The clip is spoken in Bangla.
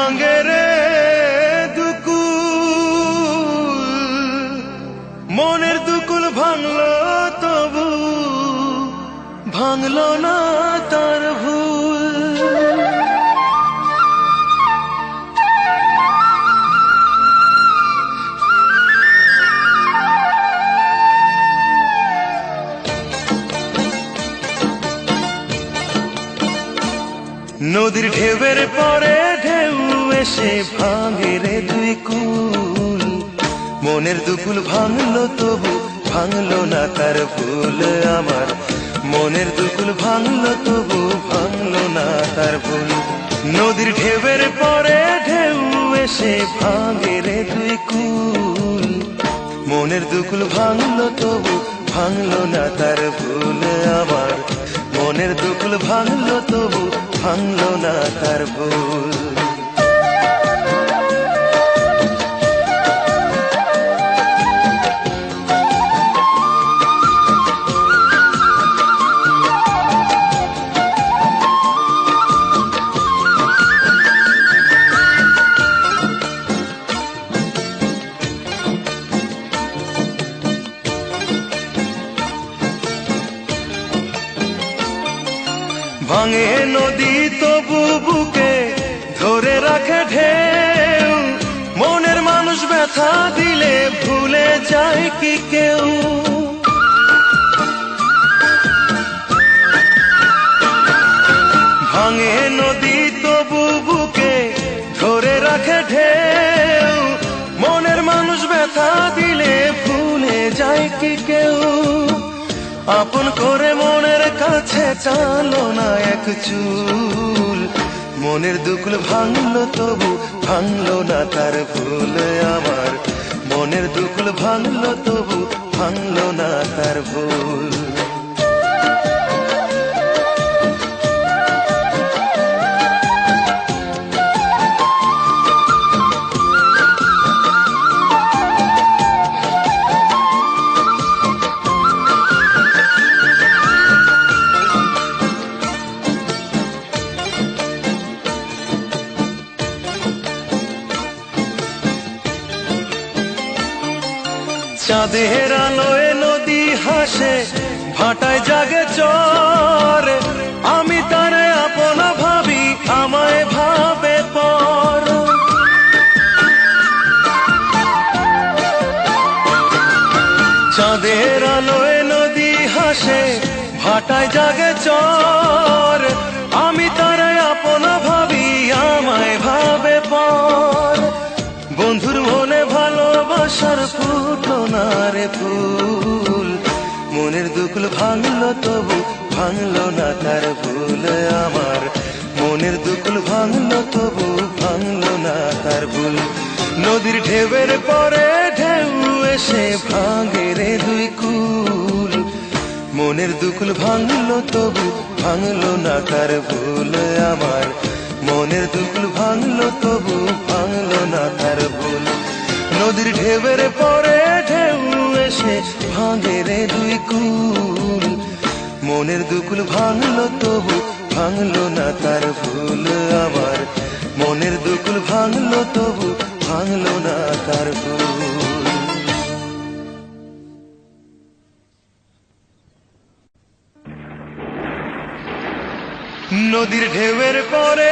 ভাঙে রে দুকুল, মনের দুকুল ভাঙলো তবু ভাঙলো না তার ভুল। নদীর ঢেউয়ের পরে ঢেউ এসে ভাঙে রে দুই কুল, মনের দুকুল ভাঙলো তবু ভাঙলো না তার ভুল। আমার মনের দুকুল ভাঙলো তবু ভাঙলো না তার ভুল। নদীর ঢেউয়ের পরে ঢেউ এসে ভাঙে রে দুই কুল, মনের দুকুল ভাঙলো তবু ভাঙলো না তার ভুল। আমার মনের দুকুল ভাঙলো তবু ভাঙলো না তার ভুল। ভাঙে নদী তবু বুকে ধরে রাখে ঢেউ, মনের মানুষ ব্যথা দিলে ভুলে যায় কি কেউ। ভাঙে নদী তবু বুকে ধরে রাখে ঢেউ, মনের মানুষ ব্যথা দিলে ভুলে যায় কি কেউ। আপন করে মনের কাছে টানো না এক চুল, মনের দুকুল ভাঙলো তবু ভাঙলো না তার ভুল। আমার মনের দুকুল ভাঙলো তবু ভাঙলো না তার ভুল। চাঁদের আলোয় নদী হাসে ভাটায় জাগে চর, আমি তারে আপন ভাবি আমায় ভাবে পর। চাঁদের আলোয় নদী হাসে ভাটায় জাগে চর, আমি তারে আপন ভাবি আমায় ভাবে পর। বন্ধুর মনে ভালোবাসার ফুটলো না রে ফুল, মনের দুকুল ভাঙলো তবু ভাঙলো না তার ভুল। আমার মনের দুকুল ভাঙলো তবু ভাঙলো না তার ভুল। নদীর ঢেউয়ের পরে ঢেউ এসে ভাঙে রে দুই কুল, মনের দুকুল ভাঙলো তবু ভাঙলো না তার ভুল। আমার মনের দুকুল ভাঙলো তবু ভাঙলো না তার ভুল। নদীর ঢেউয়ের পরে ঢেউ এসে ভাঙে রে দুই কুল, মনের দুকুল ভাঙলো তবু ভাঙলো না তার ভুল। আমার মনের দুকুল ভাঙলো তবু ভাঙলো না তার ভুল। নদীর ঢেউয়ের পরে